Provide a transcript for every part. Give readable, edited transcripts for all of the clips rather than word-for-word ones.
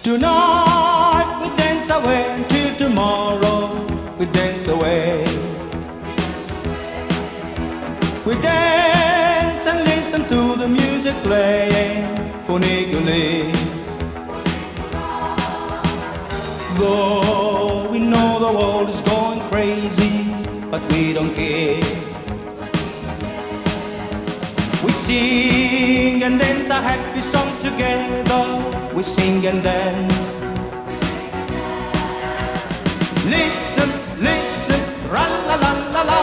Tonight we dance away till tomorrow. We dance away. We dance and listen to the music playing funigally. Though we know the world is going crazy, but we don't care. We sing and dance a happy song together. We sing and dance. Listen, listen, ra la la la la.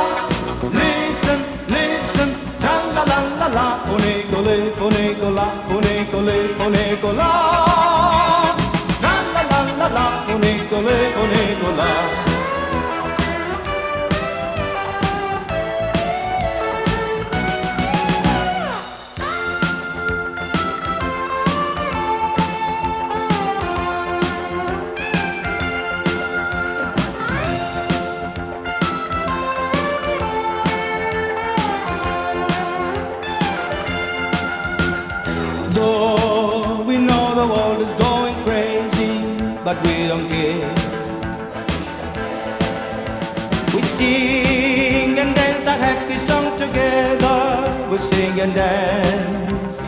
Listen, listen, ra la la la la. Funigole, funigola, funigole, funigola. Ra la la la la. Funigole, funigola. Though we know the world is going crazy, but we don't care. We sing and dance a happy song together. We sing and dance.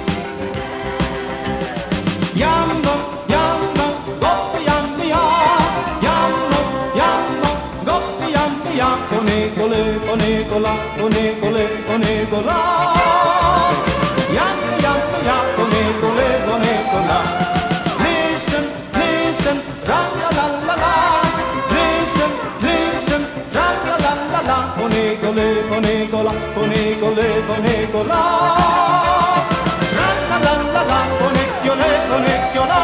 Yamba, yamba, go yamba, yamba, yamba, go yamba, yamba. Funigole, funigola, funigole, funigola. Yamba, yamba, yamba, funigole, funigola. Listen, listen, ra la la la la. Listen, listen, ra la la la la. Funigole, funigola, funigole, funigola. Ra la la la la. Funigole, funigola.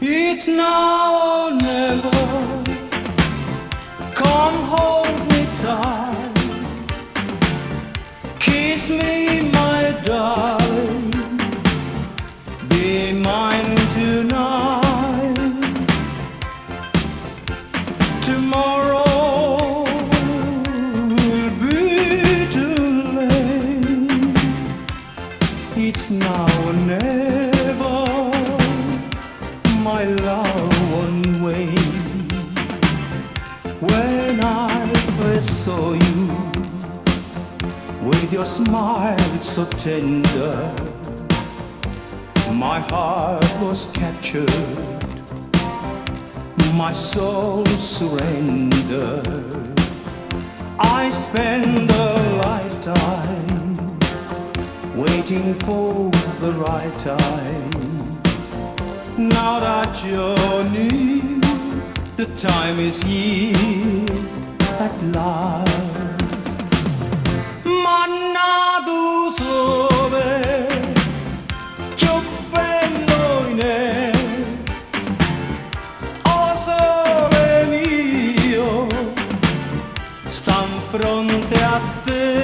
It's now or never. Come hold me tight. Kiss me, my darling. Be mine tonight. Tomorrow will be too late. It's now or never. My love one way. When I first saw you, with your smile so tender, my heart was captured, my soul surrendered. I spent a lifetime waiting for the right time. Now that you're near, the time is here at last. Manna tu sove, ciò bello in è. Oh sole mio, stan fronte a te.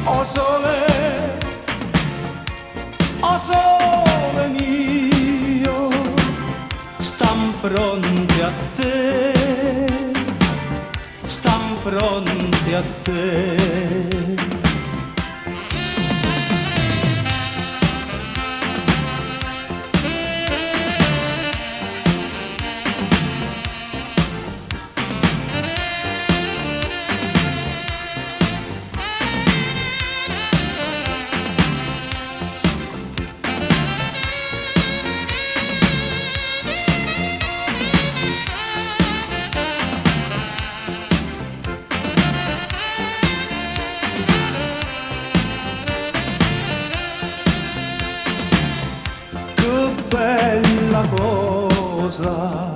Oh sole, oh sole mio, stan fronte a te, stan fronte a te. Bella cosa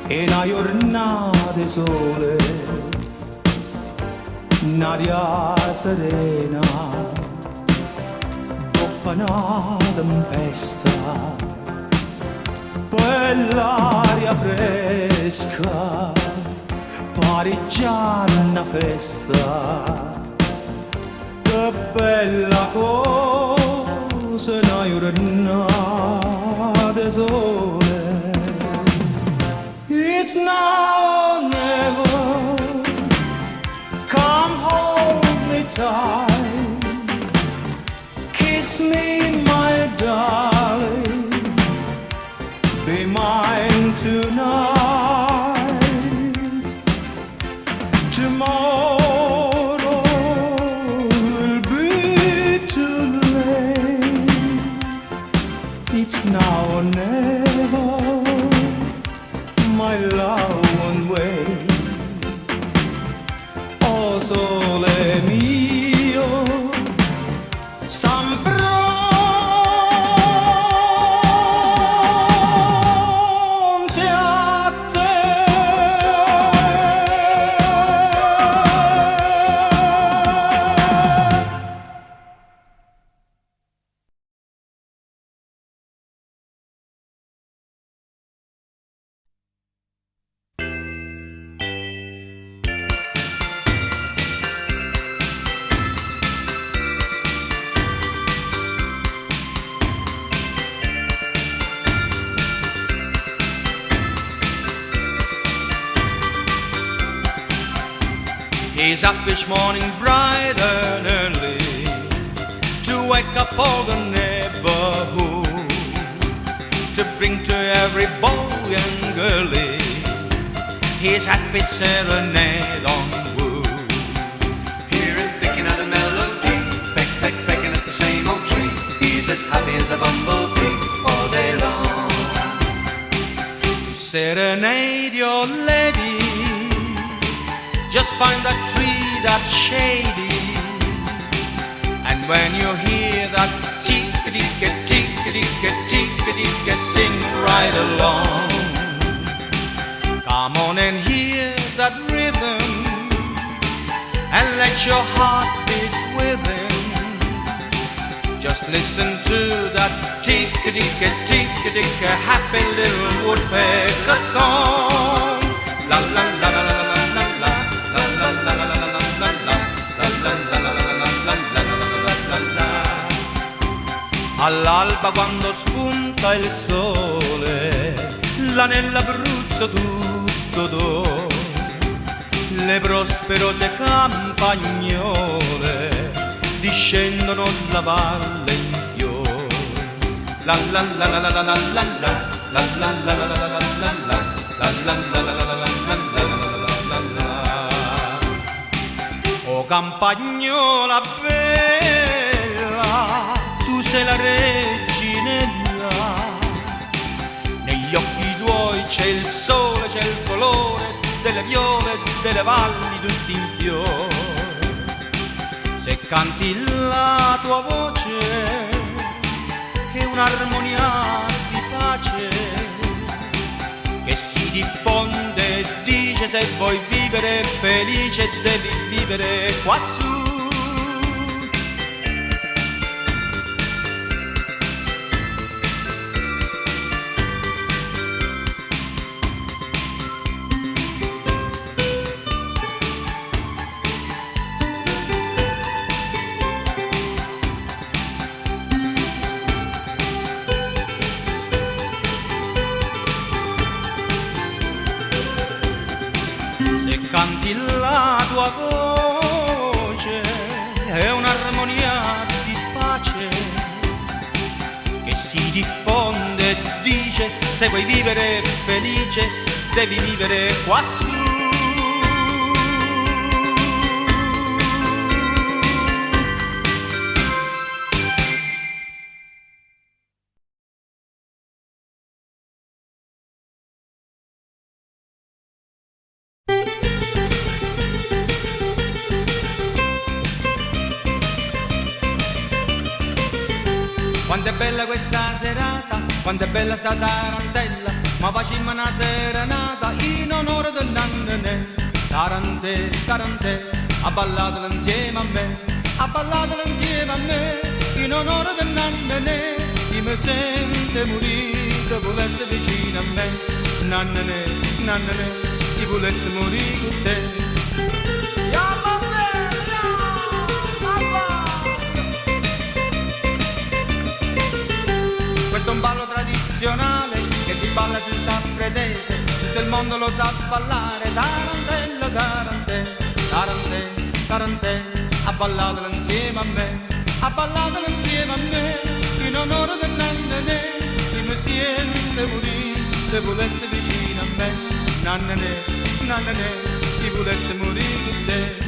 è una giornata di sole, un'aria serena dopo una tempesta. quell'aria fresca, pareggiare una festa, che bella cosa una giornata sole. It's now or never, come hold me tight, kiss me my darling, be mine tonight. Tomorrow will be too late. It's now or never, my love won't wait. Oh sole mio, stan fronte a te. He's up each morning bright and early to wake up all the neighborhood, to bring to every boy and girlie his happy serenade on wood. Hear him picking out a melody, peck, peck, pecking at the same old tree. He's as happy as a bumblebee all day long. Serenade your lady, just find that tree that's shady, and when you hear that tick-a-tick-a, tick-a-tick-a, tick-a-tick-a, sing right along. Come on and hear that rhythm, and let your heart beat with him. Just listen to that tick-a-tick-a, tick-a-tick-a, happy little woodpecker song. La la la la la la. All'alba quando spunta il sole, là nell'Abruzzo tutto d'oro, le prosperose campagnole discendono la valle in fiore. La la la la la la la la la la la la la la la la la. O campagnola bella, tu sei la reginella, negli occhi tuoi c'è il sole, c'è il colore delle viole e delle valli tutti in fiore. Se canti la tua voce è un'armonia di pace che si diffonde e dice: se vuoi vivere felice devi vivere quassù. Canti la tua voce è un'armonia di pace che si diffonde e dice: se vuoi vivere felice devi vivere quassù. Quanto è bella questa serata, quanto è bella sta tarantella, ma facciamo una serenata in onore del nannene. Tarantè, tarantè, ha ballato insieme a me, ha ballato insieme a me, in onore del nannene. Chi mi sente morire vuole essere vicino vicino a me. Nannene, nannene, chi volesse morire con te. Questo è un ballo tradizionale che si balla senza pretese, tutto il mondo lo sa ballare. Tarantella, tarantè, tarantè, tarantè, a ballatelo insieme a me, a ballatelo insieme a me, in onore del nannene, chi mi siente morire, se volesse vicino a me. Nannene, nannene, chi volesse morire con te.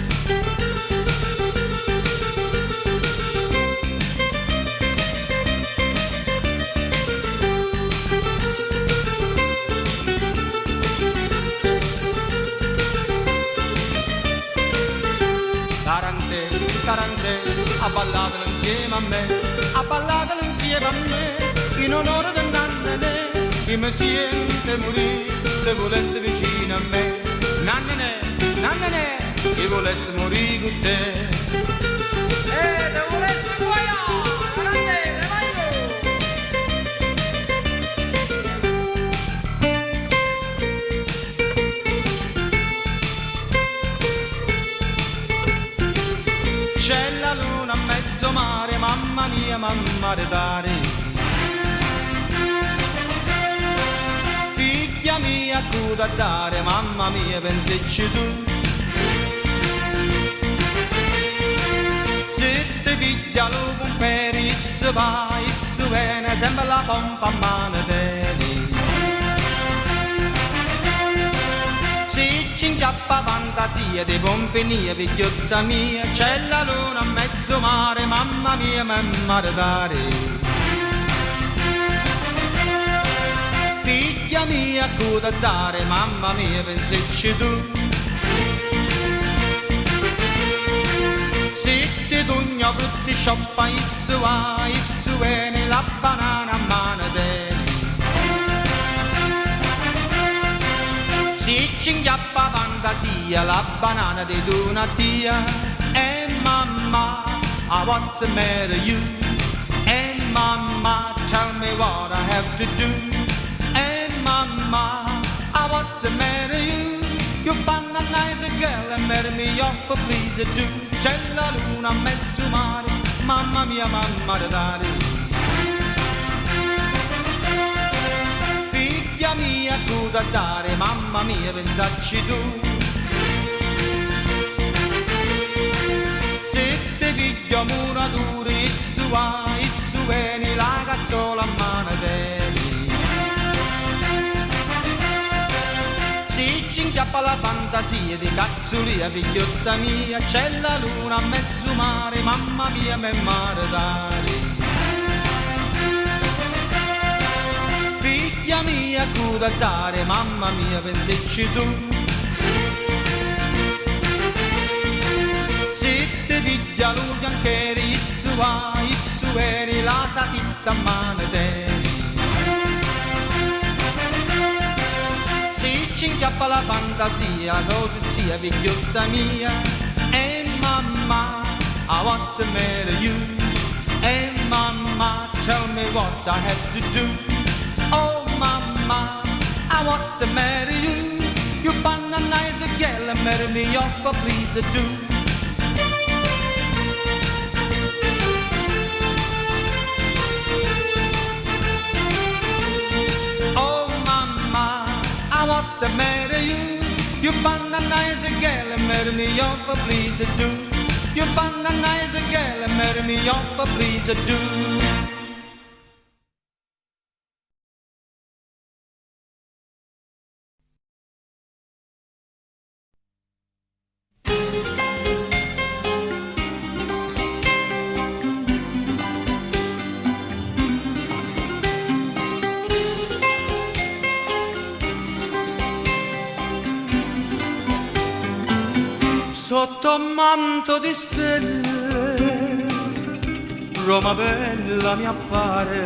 Tarantè, tarantè, a ballatelo insieme a me, a ballatelo insieme a me, in onore del nannene, chi mi siente morire, se volesse vicino a me. Nannene, nannene, chi volesse morire con te. Se volesse muoio, nannene, c'è la luna a mezzo mare, mamma mia, mamma de dare. Figlia mia, tu da dare, mamma mia, pensacci tu. Se ti piglia lo comperi, se va, se viene, sempre la pompa a mano te. Si ci inchiappa fantasia di compagnia, figliozza mia, c'è la luna a mezzo mare, mamma mia, mamma da dare. Figlia mia, tu da dare, mamma mia, pensacci tu. Se ti tugna frutti scioppa, issu va, issu viene, la banana a mano te. Si ci inchiappa fantasia, la banana di una tia. E mamma, what's the matter you? E mamma, tell me what I have to do. E mamma, what's the matter you? You find a nice girl and marry me off, please do. C'è la luna a mezzo mare, mamma mia, mamma da dare. Figlia mia, tu da dare, mamma mia, pensacci tu. Se te piglio muraturi, issu va, issu vieni, la cazzola a mano te. Si ci inchiappa la fantasia di cazzulia, figliozza mia, c'è la luna a mezzo mare, mamma mia, me mare dare. Figlia mia, tu da dare, mamma mia, pensacci tu. Se ti piglia lo biancheri, issu va, issu vieni, la salsiccia a mano te. Si ci inchiappa la fantasia, zia, figliozza mia. E mamma, what's the matter you? E mamma, tell me what I have to do. Oh mamma, what's the matter you? You find a nice girl and marry me off, please do. Oh mamma, what's the matter you? You find a nice girl and marry me off, please do. You find a nice girl and marry me off, please do. Sotto un manto di stelle, Roma bella mi appare,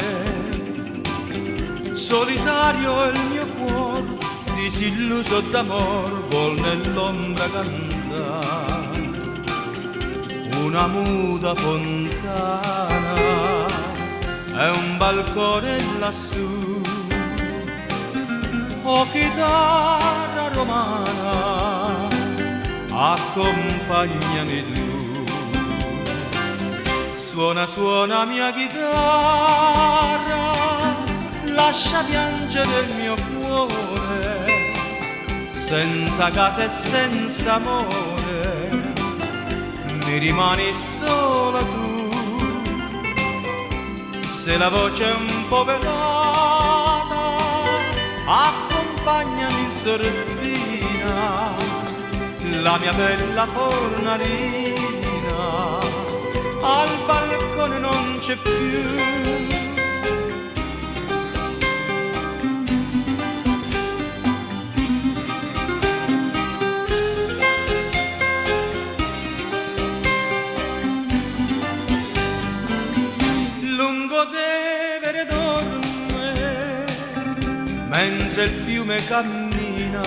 solitario il mio cuore, disilluso d'amor, vuol nell'ombra cantare, una muta fontana e un balcone lassù, oh chitarra romana, accompagnami tu. Suona, suona mia chitarra, lascia piangere il mio cuore, senza casa e senza amore, mi rimani sola tu. Se la voce è un po' velata, accompagnami in sordina, la mia bella fornalina, al balcone non c'è più. Lungodevere dorme mentre il fiume cammina,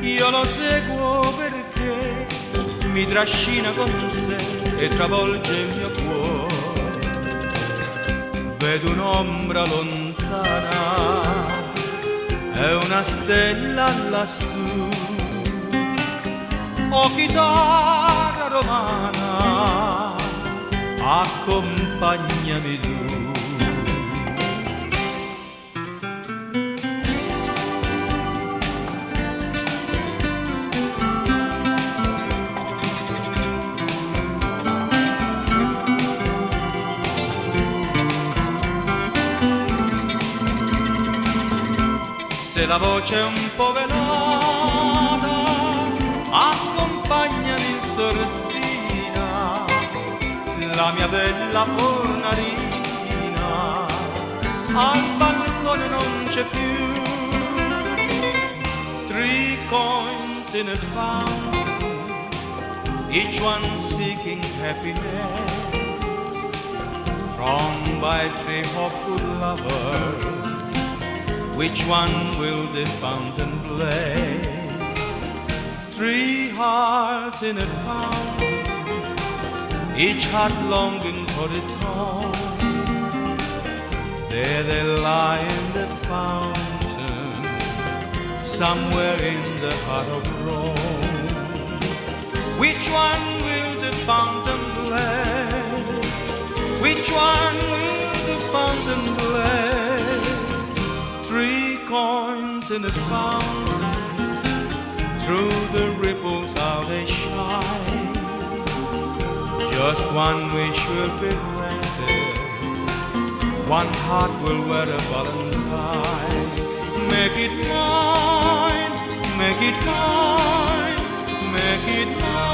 io lo seguo perché mi trascina con sé e travolge il mio cuore. Vedo un'ombra lontana, è una stella lassù, oh chitarra romana, accompagnami tu. Se la voce è un po' velata, accompagnami in sordina, la mia bella fornalina, al balcone non c'è più. 3 coins in a fountain, each one seeking happiness, thrown by 3 hopeful lovers. Which one will the fountain bless? 3 hearts in a fountain, each heart longing for its home. There they lie in the fountain, somewhere in the heart of Rome. Which one will the fountain bless? Which one will the fountain bless? 3 coins in the fountain, through the ripples how they shine. Just one wish will be granted, one heart will wear a valentine. Make it mine, make it mine, make it mine.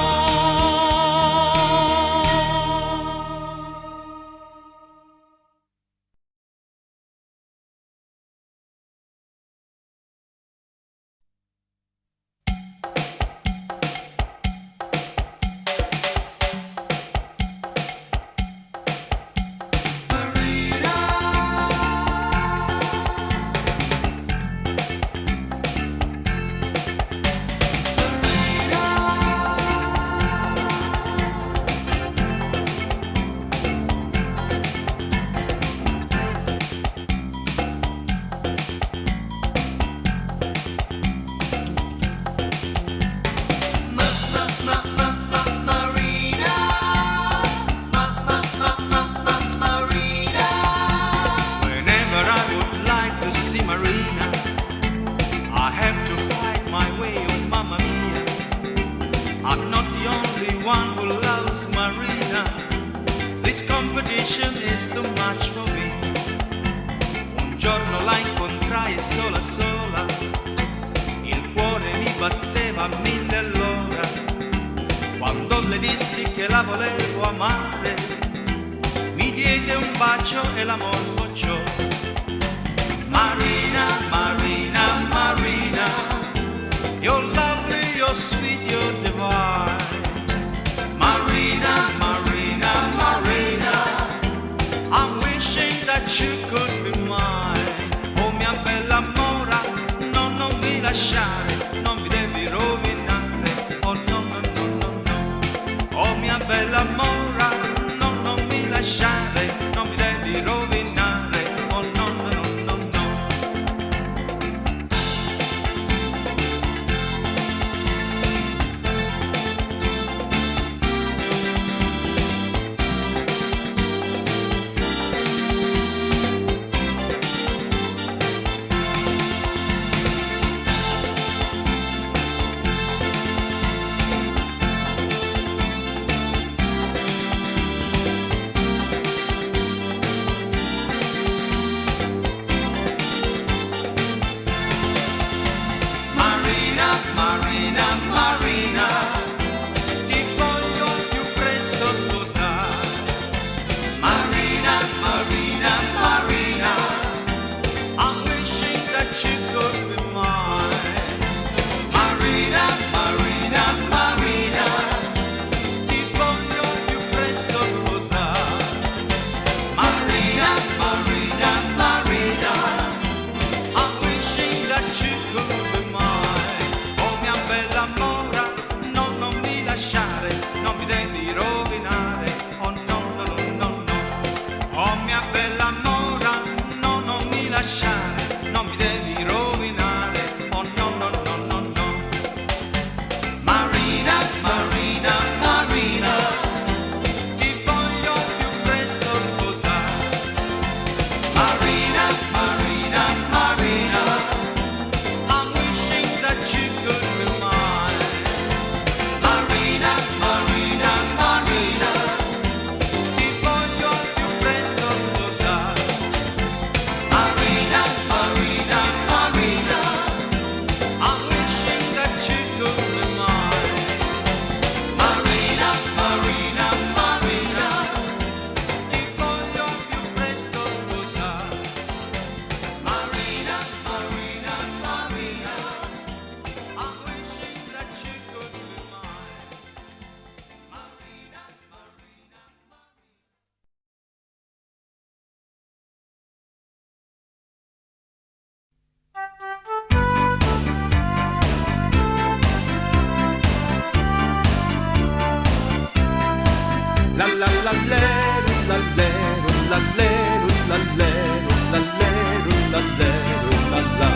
La la la lero, la lero, la lero, la lero, la lero, la lero, la la.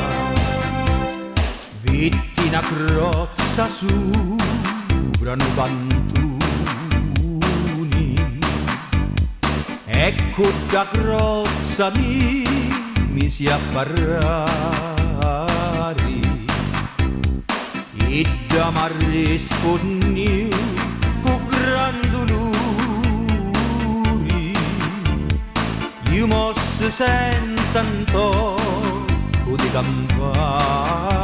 Vittina crozza sopra no pantuni, ecco da crozza mi si apparrari e da m'arrispondi con gran dolori, io mosse senza un tocco di campani.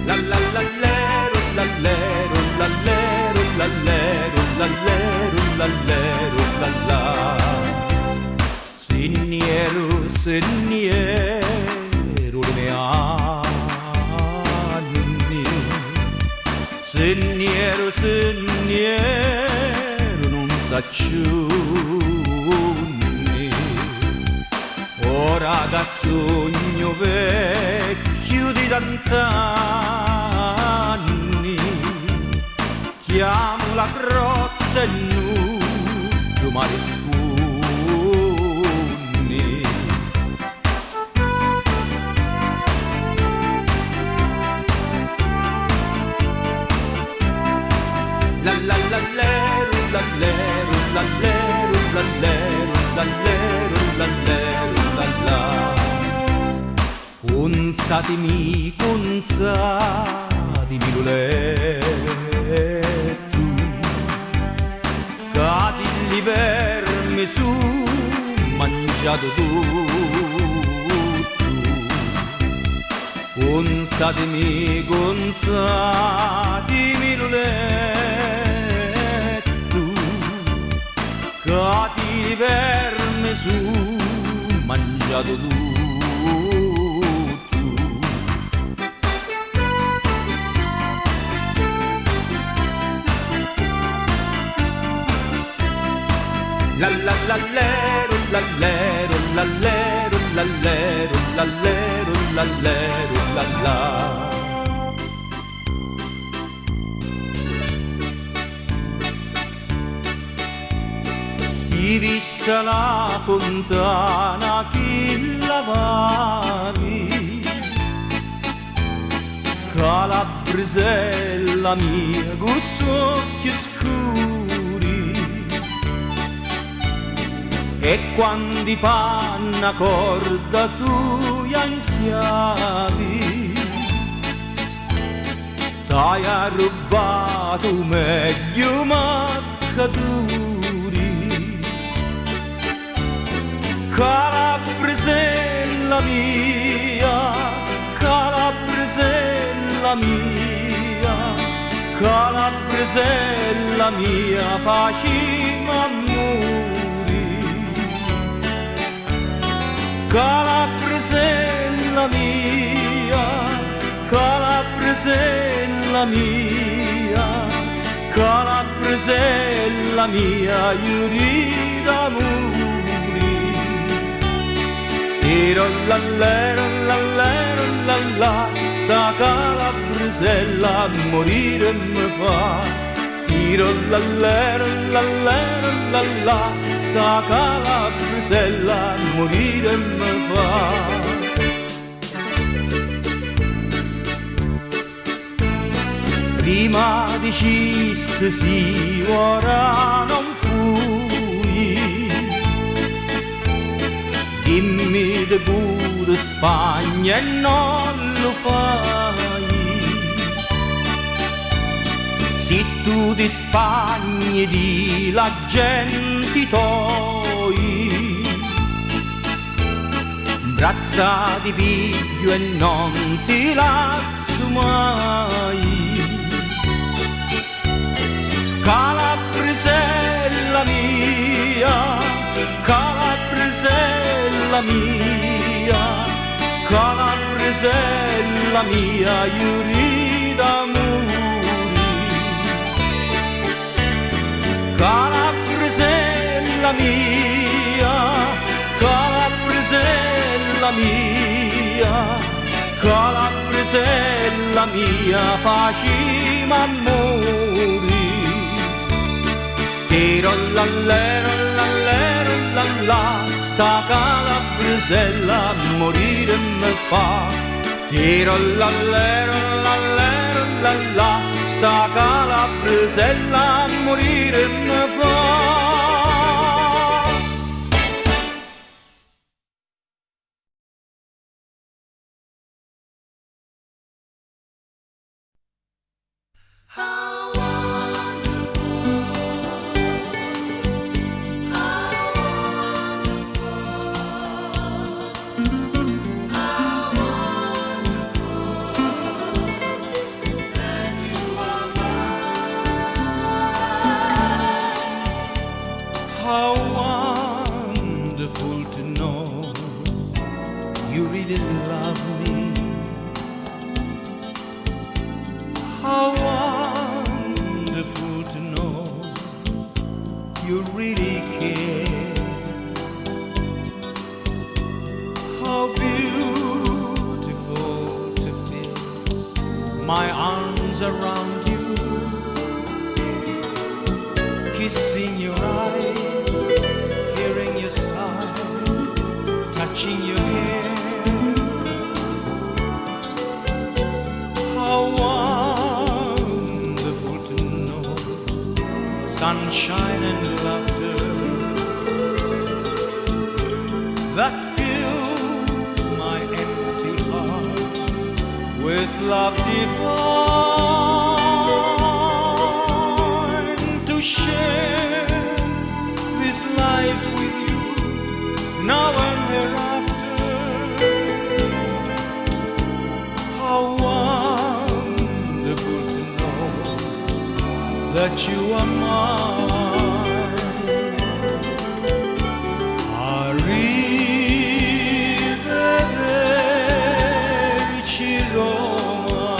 La la la lero, la lero, la lero, la lero, la lero, la lero, la la. Siniero, siniero le mie anni, siniero, siniero non s'acciuni. Ora da sogno vecchio di tant'anni, chiamo la crozza e tu mi rispondi. La la la lero, la lero, la lero, la lero, la lero, la lero, la la. Consatemi l'uletto, cadi l'inverno su mangiato tutto. Consatemi l'uletto, cadi l'inverno su mangiato tutto. La la la lero, la lero, la lero, la lero, la lero, la lero, la la. Chi vista la fontana, chi lavavi, Calabresella mia, con occhi scuri, e quando i panna corda tu anchiavi, t'hai rubato meglio maccaduri. Calabresella mia, Calabresella mia, Calabresella mia, facimi amori. Calabresella mia, Calabresella mia, Calabresella mia, io rido d'amore. Tiro l'allero, l'allero, l'alla, sta Calabresella a morire mi fa. Tiro l'allero, l'allero, l'alla, sta Calabresella a morire mi fa. Prima dicesti sì, ora non fui. Dimmi di pure Spagna e non lo fai. Se tu di Spagna di la gente toi, braccia di piglio e non ti lascio mai. Calabresella mia, Calabresella mia, Calabresella mia, io rido d'amore. Calabresella mia, Calabresella mia, via, Calabresella mia, facima morì. Tiro l'allero, l'allero, l'alla, sta Calabresella a morire me fa. Tiro l'allero, l'allero, l'alla, sta Calabresella a morire me fa. How wonderful to know you really love me. How wonderful to know you really care. How beautiful to feel my arms around you, kissing your eyes, hearing your sigh, touching your hair. How wonderful to know sunshine and laughter that fills my empty heart with love divine. To share this life with you now and hereafter. How wonderful to know that you are mine. Arrivederci Roma.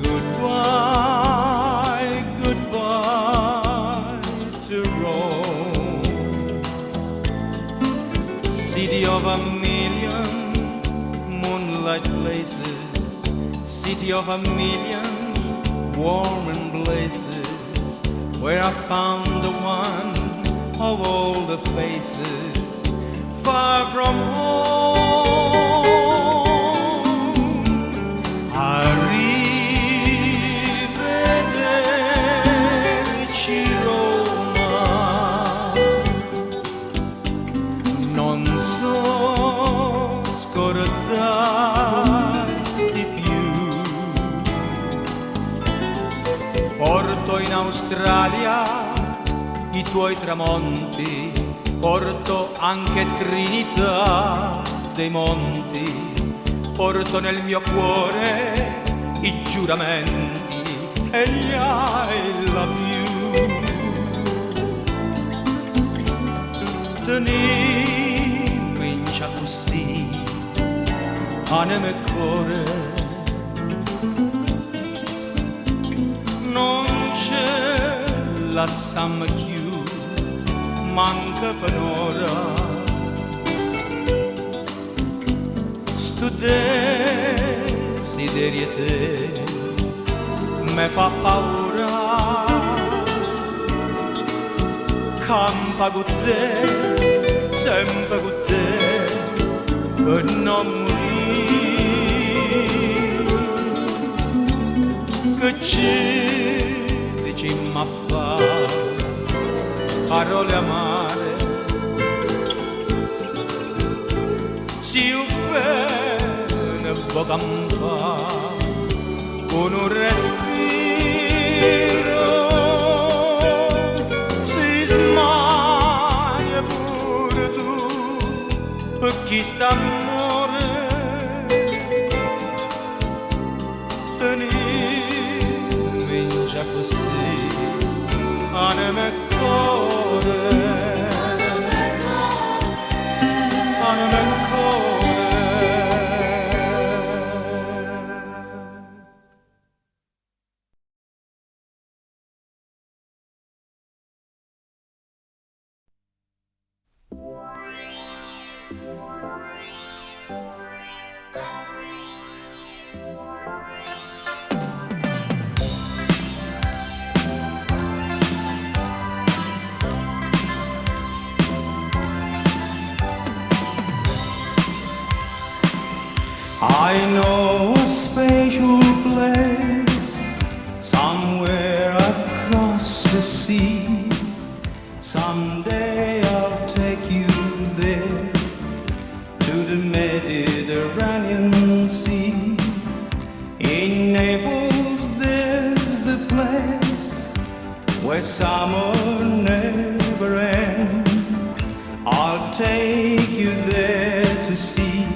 Goodbye, goodbye to Rome, city of a million moonlight places, city of a million warm embraces, where I found the one of all the faces, far from home. Arrivederci Roma. Non so scordarti più. Porto in Australia i tuoi tramonti, porto anche Trinità dei monti, porto nel mio cuore i giuramenti e gli I love you. Tenì comincia così, anima e cuore, non c'è la samma più, manca per ora. Sto desiderio te me fa paura, campa con te, sempre con te, per non morire. Che ci dicimmo a fare parole amare, si bene può campare con un respiro, si smania pure tu per chi sta amore. Comincia così, anima e cuore, anima e cuore. I know a special place somewhere across the sea. Someday I'll take you there to the Mediterranean Sea. In Naples there's the place where summer never ends. I'll take you there to see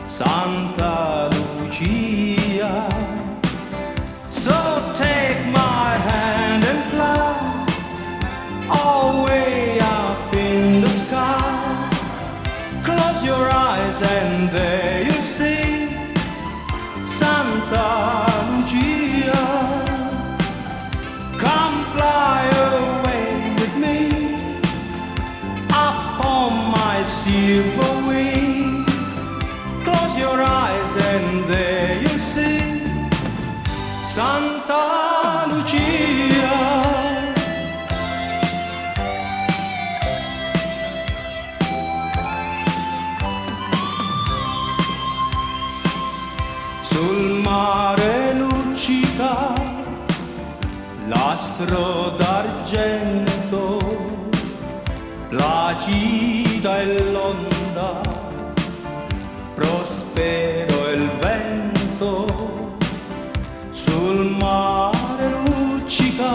Santa Lucia. So take my hand and fly all way up in the sky. Close your eyes and there you see Santa Lucia. Come fly away with me up on my silver wings. Close your eyes and there you see Santa Lucia. Sul mare luccica l'astro d'argento, placida è l'onda, prospero è il vento. Sul mare luccica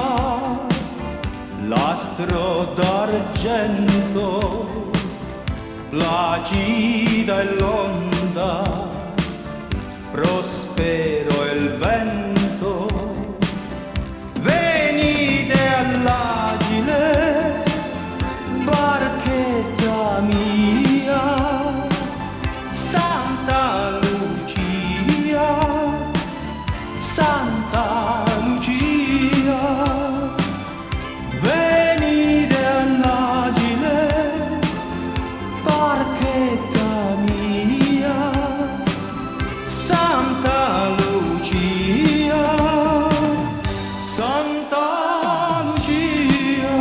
l'astro d'argento, placida è l'onda, prospero è il vento. Venite all'agile, barchetta mia, Santa Lucia, Santa Lucia. Venite all'agile, barchetta mia, Santa Lucia, Santa Lucia.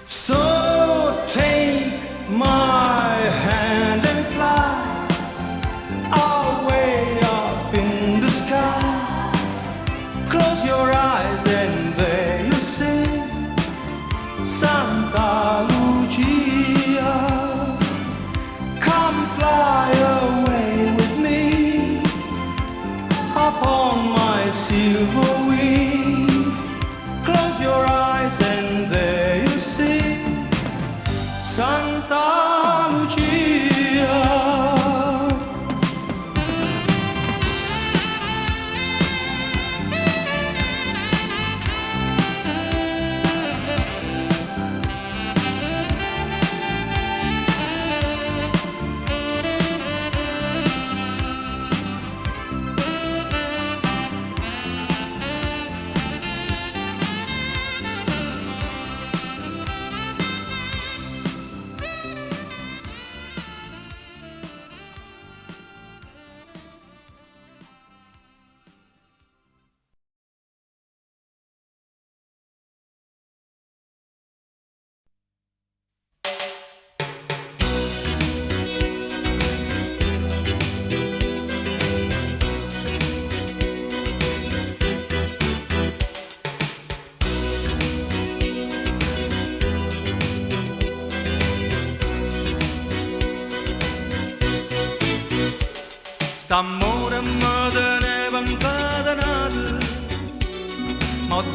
So take my hand and fly away up in the sky. Close your eyes and there you see Santa Lucia. Come fly away with me upon my silver wings. Close your eyes and there you see Santa Lucia.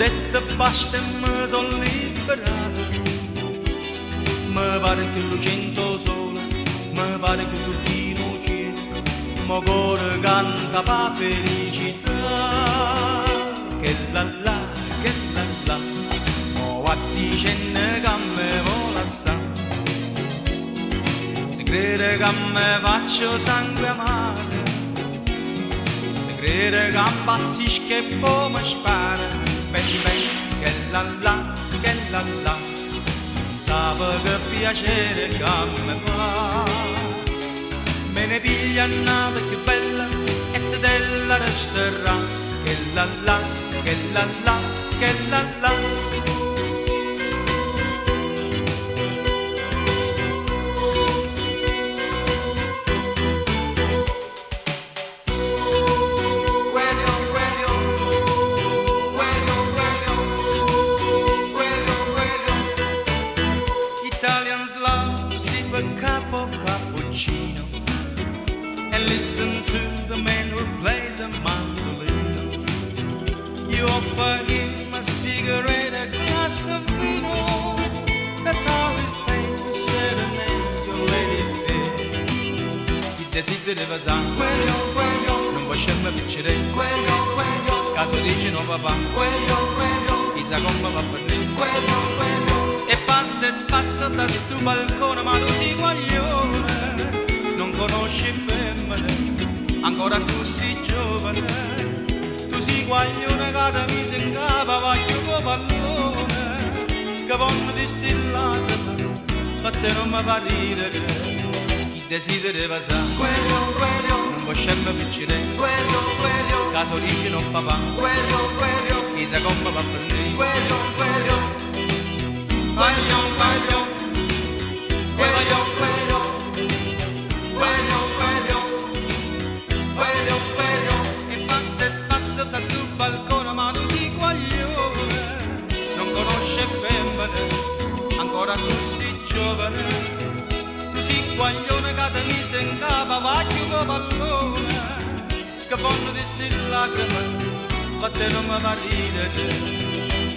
detto basta e mi son liberato. Mi pare che lo cento sole, mi pare che l'ultimo cielo, mo cuore canta pa felicità. Che la la, mo va dicendo che me vuole assai. Se crede che me faccio sangue amaro, se crede che impazzisco e poi mi spara. Ben ben, che la la, non sape che piacere che me fa. Me ne piglia una più bella e se della resterà. Che la la, che la la, che la la. Italians love to sip a cup of cappuccino and listen to the man who plays the mandolin. You offer him a cigarette, a glass of vino. That's how he's paid to serenade your lady fair. Chi desidera sa, non facciamo piacere. Caso dice no papà, chissà come va per lei. E passa e spazza da sto balcone, ma tu sei guaglione, non conosci femmine, ancora tu sei giovane. Tu sei guaglione che da mise in capo, voglio con pallone, che vanno distillate, ma te non mi fa ridere. Chi desidera sa, non facciamo piacere. Caso dice no papà, chissà come va per lei. Guaglio, guaglio, guaglio, guaglio, guaglio, guaglio, guaglio, guaglio. E passa e spazza da sto balcone, ma tu sei guaglione, non conosce femmine, ancora tu sei giovane. Tu sei guaglione che ti mise in capo, vacchio con pallone, che fanno di sti lacrime, ma te non mi fa ridere.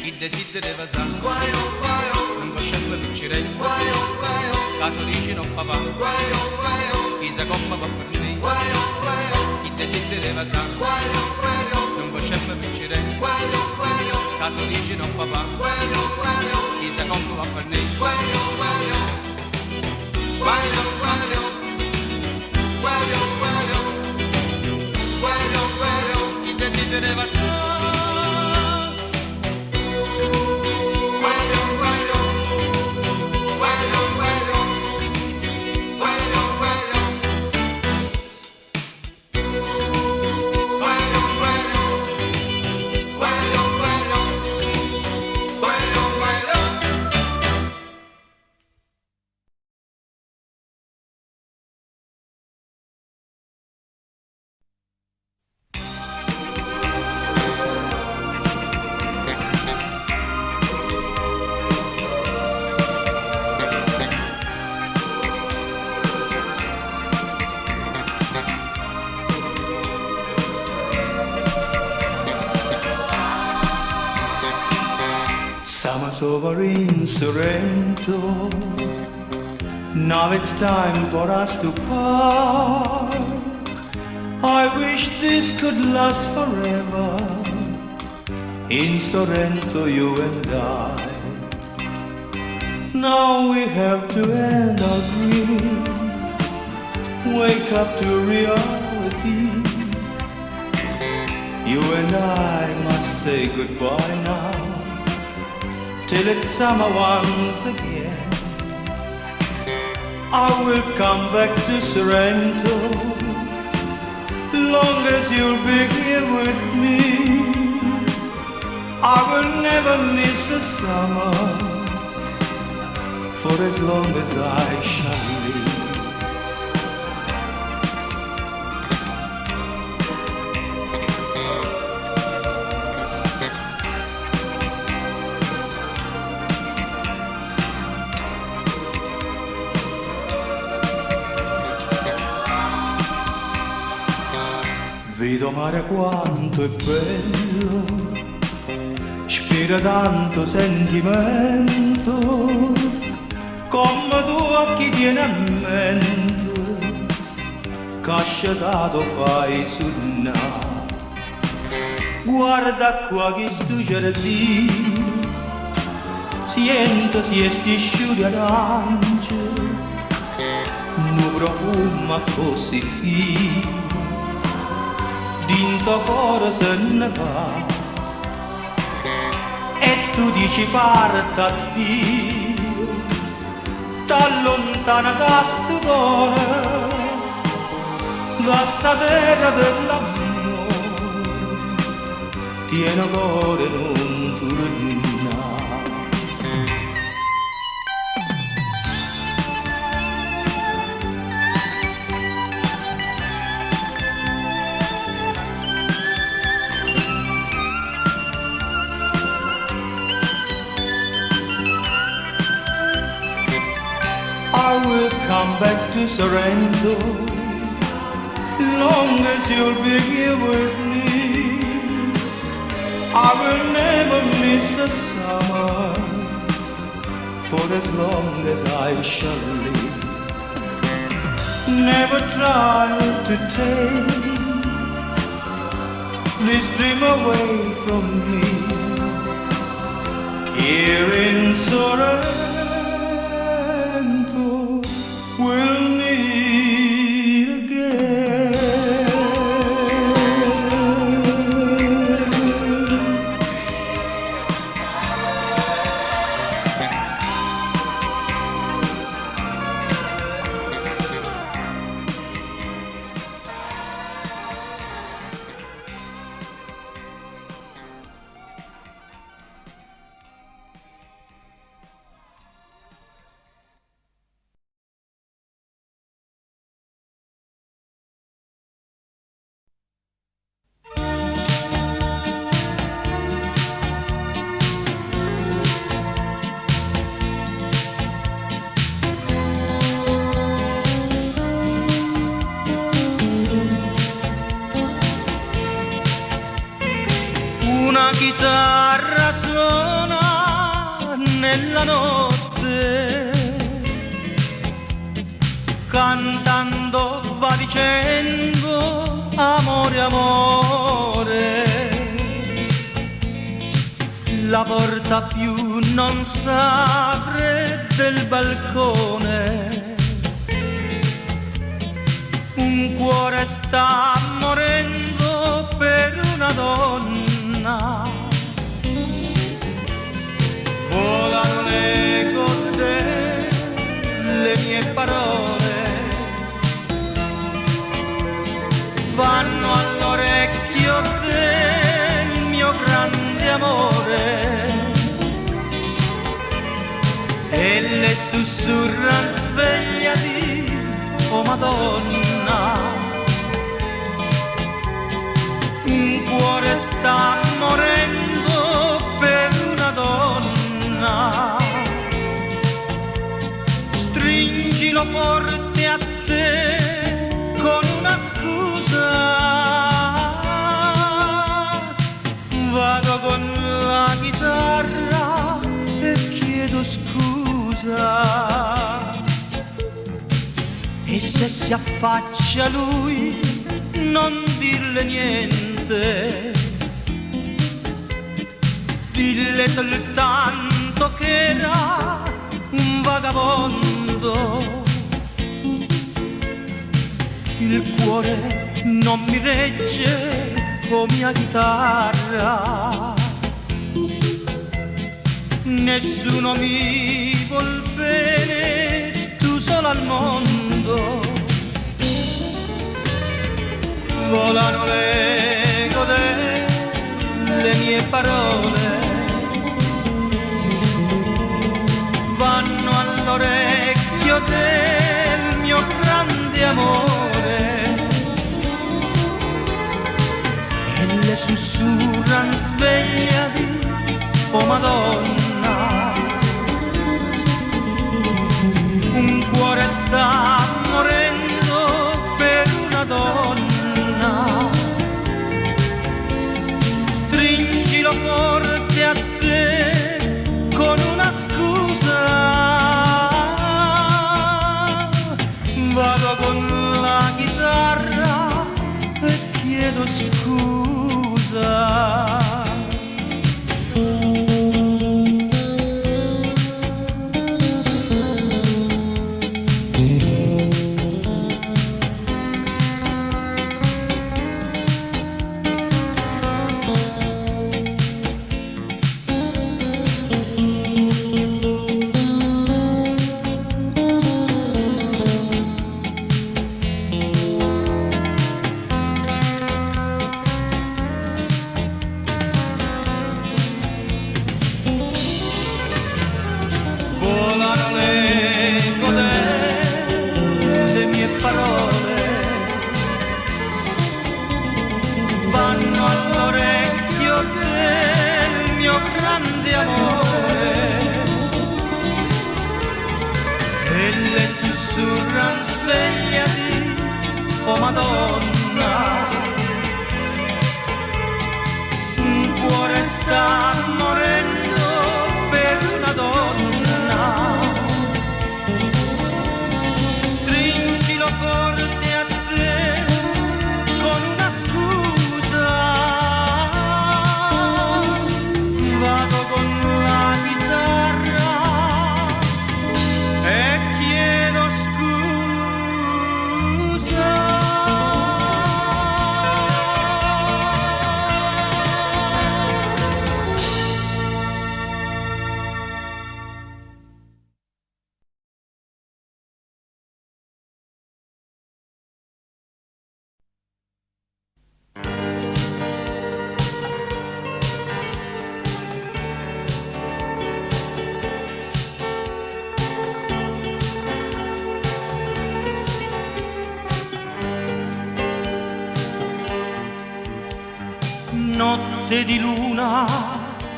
Chi desidera sa, non facciamo piacere. Caso dici no papà, chissà come va per lei. Chi desidera sa, non facciamo piacere. Caso dici no papà, chissà come va per lei. Chi desidera sa, Summer's over in Sorrento. Now it's time for us to part. I wish this could last forever. In Sorrento, you and I. Now we have to end our dream. Wake up to reality. You and I must say goodbye now, till it's summer once again. I will come back to Sorrento, long as you'll be here with me. I will never miss a summer, for as long as I shall live. Vedo mare quanto è bello, spira tanto sentimento, come tu occhi tieni a mente, casciatato fai suonare. Guarda qua che sto giardino, siento si stisciuri arance, un profumo così fino, dinto cuore se ne va. E tu dici parta Dio, t'allontana da sto cuore, da sta terra dell'amore. Tiene cuore non tornare. I will come back to Sorrento, long as you'll be here with me. I will never miss a summer, for as long as I shall live. Never try to take this dream away from me. Here in Sorrento we'll meet again. Una chitarra suona nella notte, cantando va dicendo amore, amore. La porta più non s'apre del balcone, un cuore sta morendo per una donna. Volano l'eco delle mie parole, vanno all'orecchio del mio grande amore e le sussurran svegliati, oh Madonna. Un cuore sta morendo per una donna, stringilo forte a te con una scusa. Vado con la chitarra e chiedo scusa. E se si affaccia lui, non dirle niente, dille soltanto che era un vagabondo. Il cuore non mi regge come mia chitarra, nessuno mi vuol bene, tu solo al mondo. Volano l'eco delle mie parole, vanno all'orecchio del mio grande amore e le sussurran svegliati, oh Madonna. Un cuore sta morendo per una donna, stringilo forte a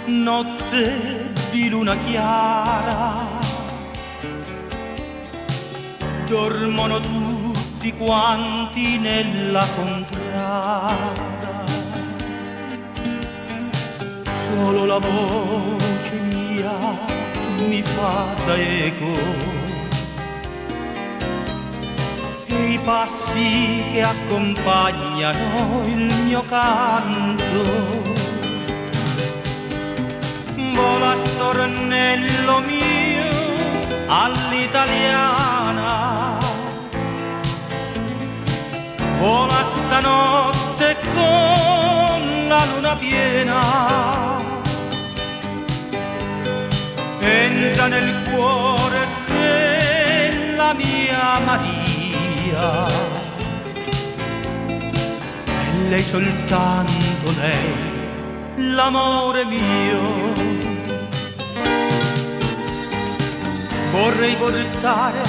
notte di luna chiara, dormono tutti quanti nella contrada, solo la voce mia mi fa da eco e i passi che accompagnano il mio canto. Vola stornello mio all'italiana, vola stanotte con la luna piena, entra nel cuore della mia Maria, e lei soltanto lei, l'amore mio. Vorrei portare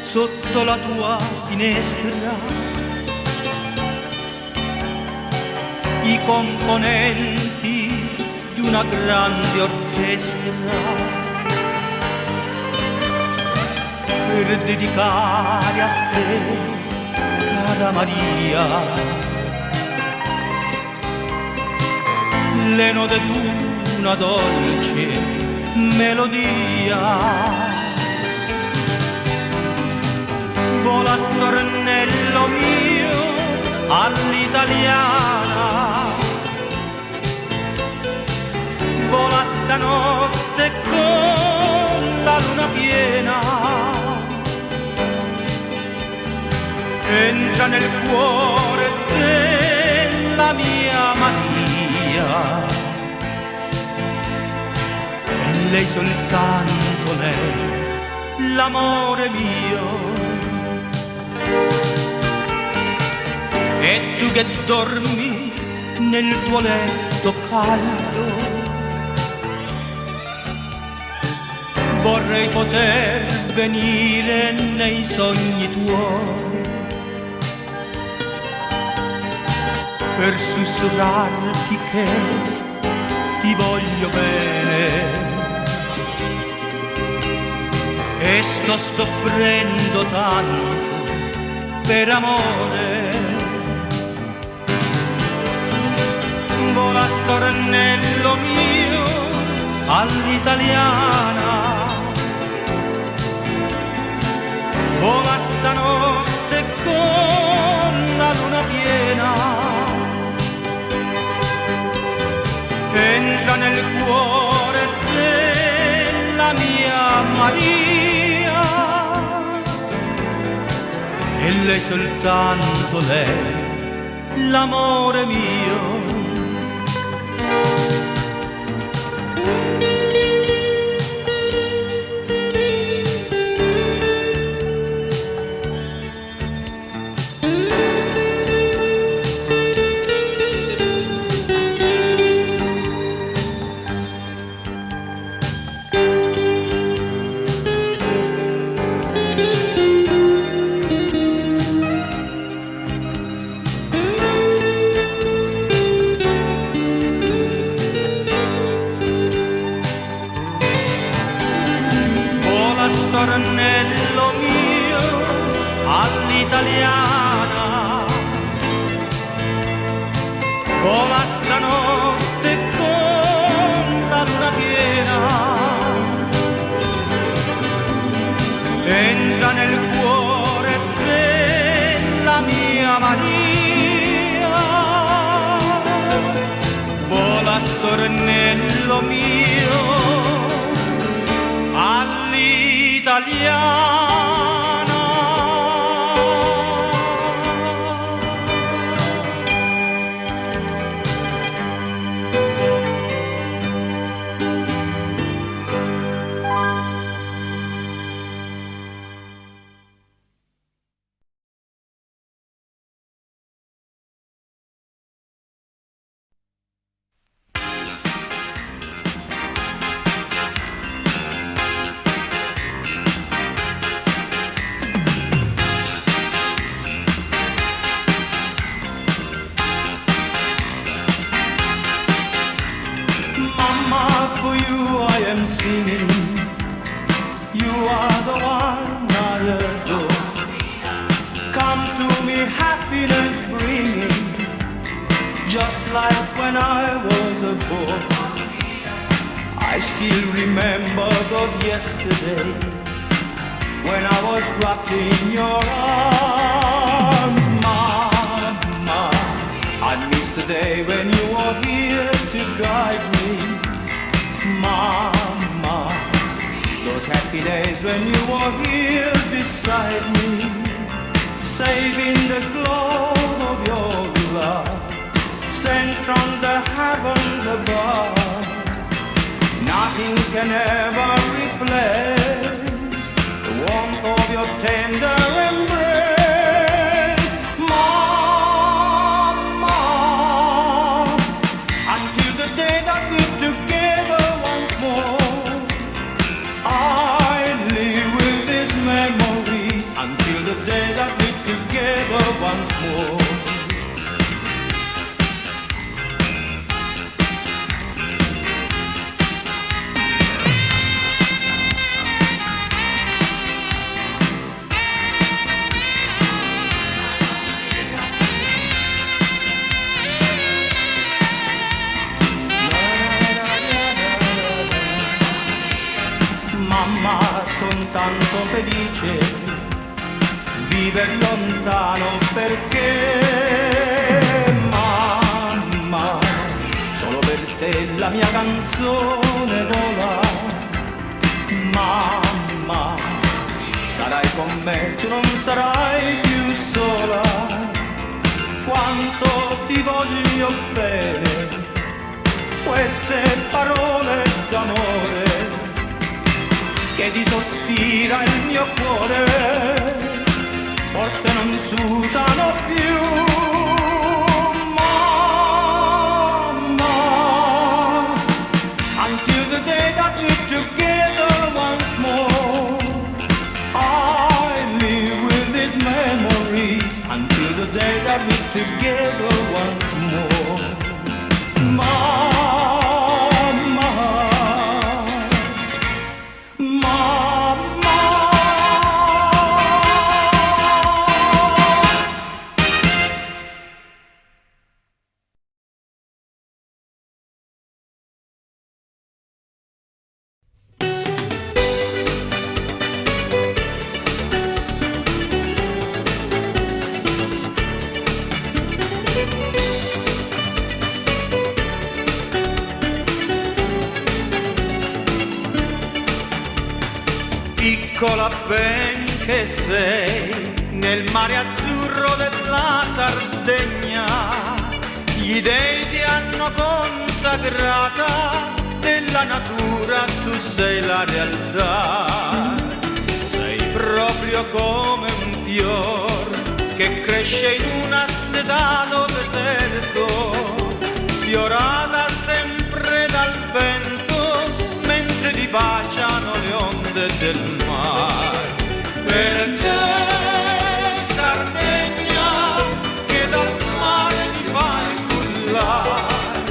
sotto la tua finestra i componenti di una grande orchestra per dedicare a te, cara Maria, le note di una dolce melodia. Vola stornello mio all'italiana, vola stanotte con la luna piena, entra nel cuore della mia Maria, e lei soltanto lei, l'amore mio. E tu che dormi nel tuo letto caldo, vorrei poter venire nei sogni tuoi per sussurrarti che ti voglio bene e sto soffrendo tanto per amore. Vola stornello mio all'italiana, vola stanotte con la luna piena, entra nel cuore della mia Maria, e lei soltanto lei, l'amore mio. Stornello mio all'italiana, vola stanotte con la luna piena, entra nel cuore della mia Maria, vola stornello mio all'italiana. You are the one I adore. Come to me, happiness bringing, just like when I was a boy. I still remember those yesterdays when I was wrapped in your arms, Mama. I miss the day when you were here to guide me, Mama. Those happy days when you were here beside me, saving the glow of your love, sent from the heavens above. Nothing can ever replace the warmth of your tender embrace, Mama. Until the day that we're together once more, I live with these memories. Until the day that we're together once more. Mamma, son tanto felice, viver lontano perché, mamma, solo per te la mia canzone vola, mamma, sarai con me, tu non sarai più sola, quanto ti voglio bene, queste parole d'amore che ti sospira il mio cuore, forse non s'usano più, mamma. Until the day that we're together once more, I live with these memories. Until the day that we're together once more, mamma. Piccola ben che sei, nel mare azzurro della Sardegna, gli dei ti hanno consacrata, della natura tu sei la realtà. Sei proprio come un fior che cresce in un assetato deserto, sfiorata sempre dal vento, mentre ti baciano le onde del mare. Per te, Sardegna, che dal mare ti fai cullare,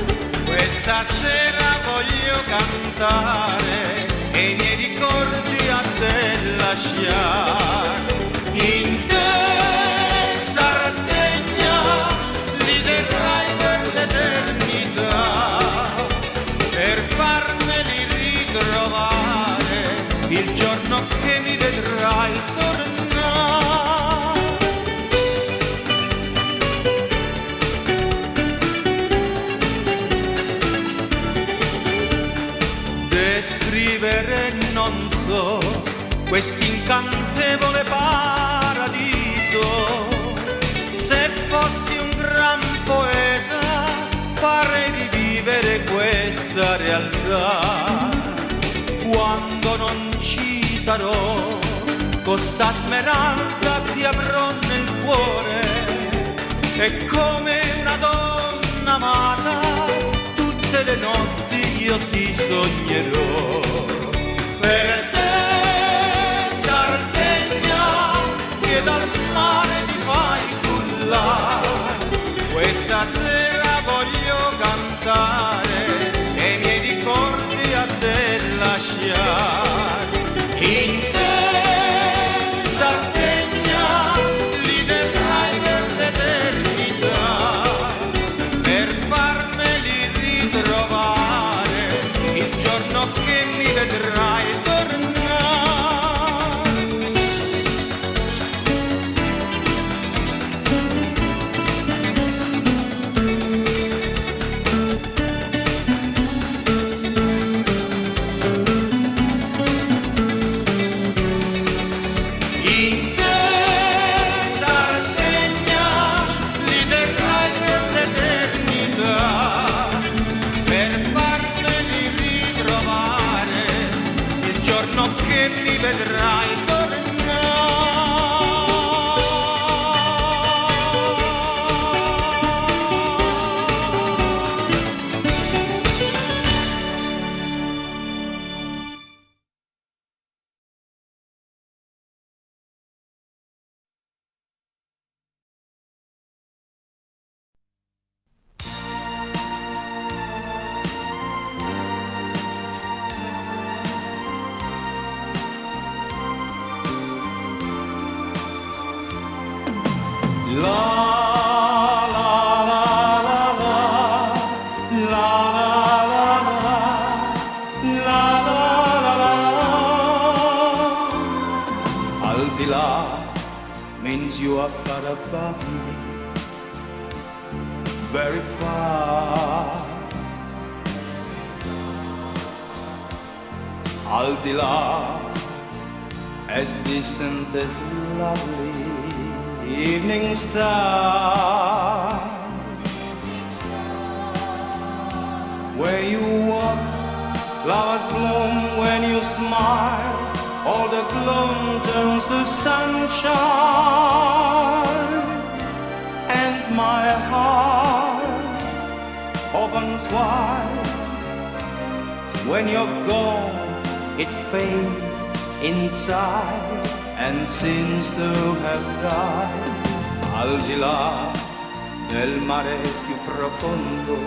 questa sera voglio cantare e i miei ricordi a te lasciare. In te, Sardegna, li terrai per l'eternità, per farmeli ritrovare il giorno che mi vedrai tornare. Descrivere non so quest'incantevole paradiso, se fossi un gran poeta farei rivivere questa realtà. Quando non ci sarò, con sta smeralda ti avrò nel cuore, e come una donna amata tutte le notti io ti sognerò. Per te, Sardegna, che dal mare ti fai cullare, questa sera voglio cantare e i miei ricordi a te lasciare. giorno che mi vedrai tornare. Al di là means you are far above me, very far. Al di là, as distant as the lovely evening star. Where you walk, flowers bloom when you smile. All the gloom turns to sunshine, and my heart opens wide. When you're gone, it fades inside and seems to have died. Al di là del mare più profondo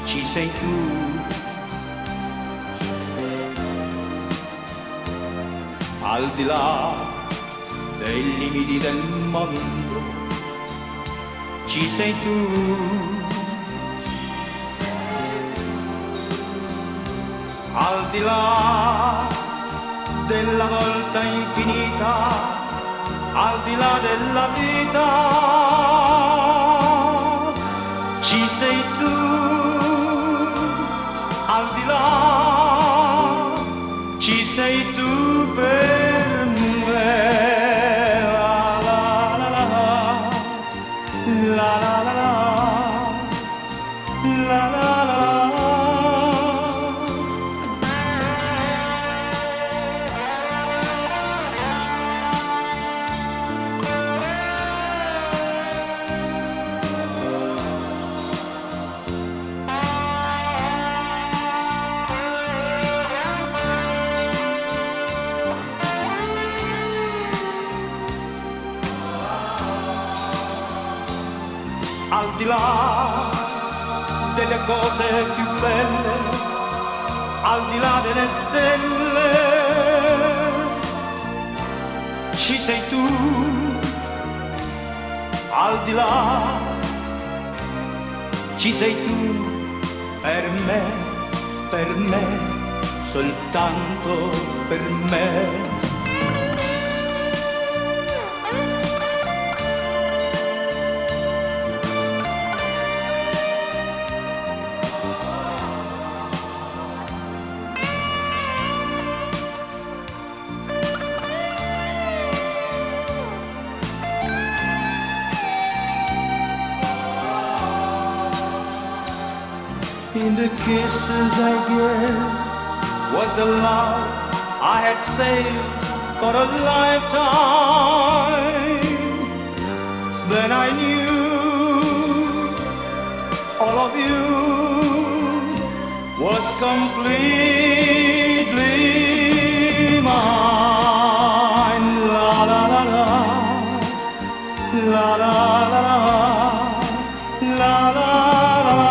ci sei tu. Al di là dei limiti del mondo ci sei tu. Al di là della volta infinita, al di là della vita ci sei tu. Al di là ci sei tu per me. La la la la la la la la la. Al di là delle cose più belle, al di là delle stelle, ci sei tu. Al di là ci sei tu per me, soltanto per me. In the kisses I gave was the love I had saved for a lifetime. Then I knew all of you was completely mine. La la la la, la la la la, la la la la.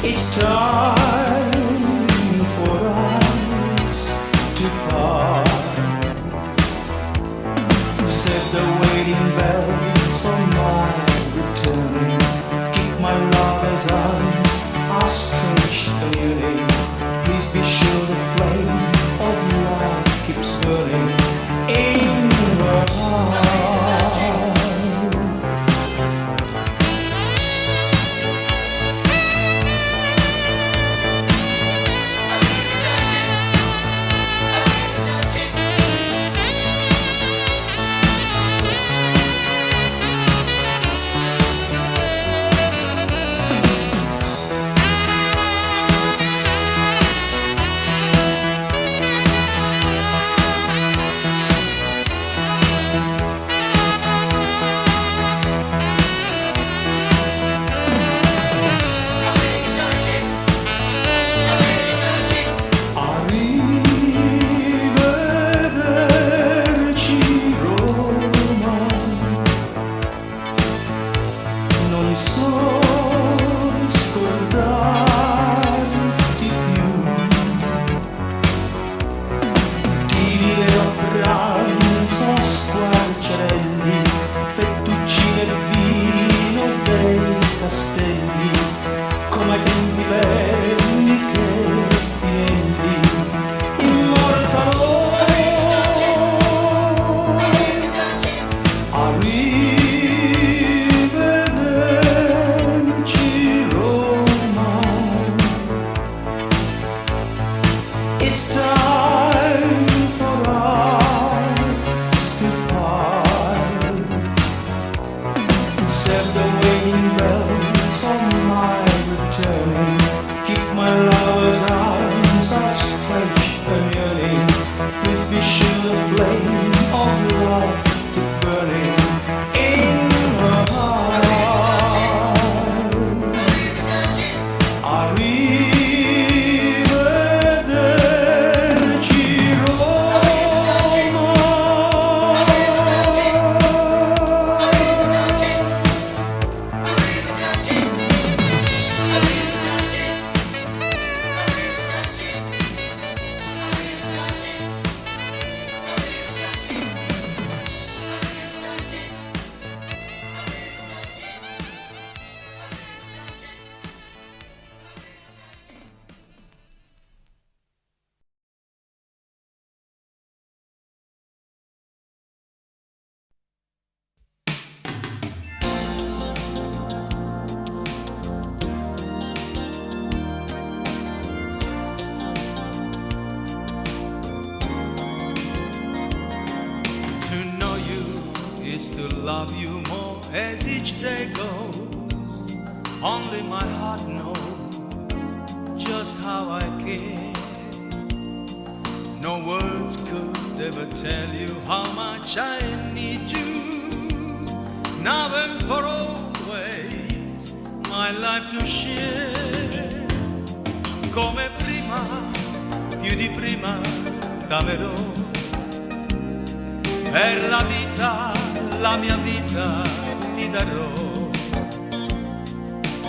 It's time for us to part. Set the waiting bells for my return. Keep my lover's arms outstretched and yearning. Please be sure the flame of love keeps burning in her heart. Come ai tempi belli che tinelli immortaloi a rivederci Roma. It's time for us to part. Set the waiting bells for my return. Keep my lover's arms outstretched and yearning. Please be sure the flame of love keep burning in her heart. Arrivederci to love you more as each day goes. Only my heart knows just how I care. No words could ever tell you how much I need you. Now and for always, my life to share. Come prima, più di prima, t'amerò. Per la vita, la mia vita ti darò.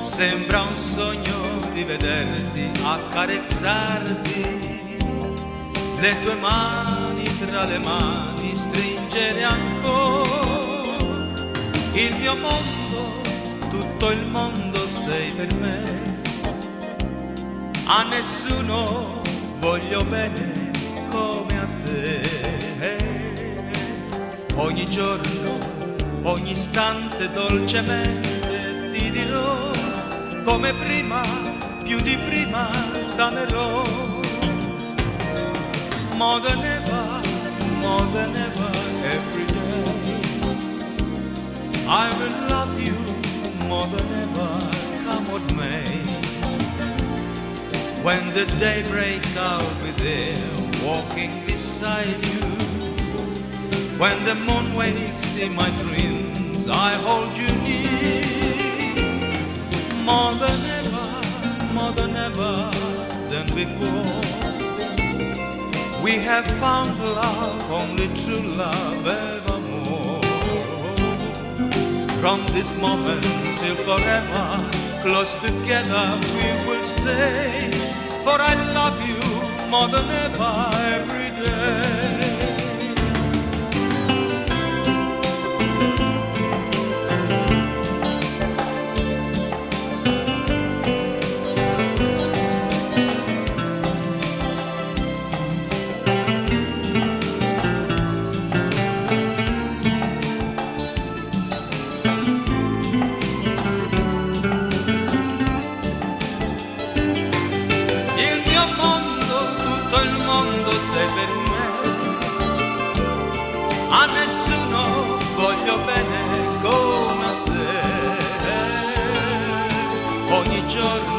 Sembra un sogno di vederti, accarezzarti, le tue mani tra le mani stringere ancora. Il mio mondo, tutto il mondo sei per me. A nessuno voglio bene come a te. Ogni giorno, ogni istante dolcemente ti dirò, come prima, più di prima t'amerò. More than ever, every day. I will love you more than ever, come what may. When the day breaks, I'll be there, walking beside you. When the moon wakes in my dreams, I hold you near. More than ever than before. We have found love, only true love evermore. From this moment till forever, close together we will stay, for I love you more than ever every day. Il mio mondo, tutto il mondo sei per me, a nessuno voglio bene come a te. Ogni giorno,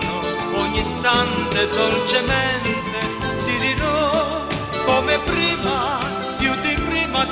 ogni istante dolcemente ti dirò come prima, più di prima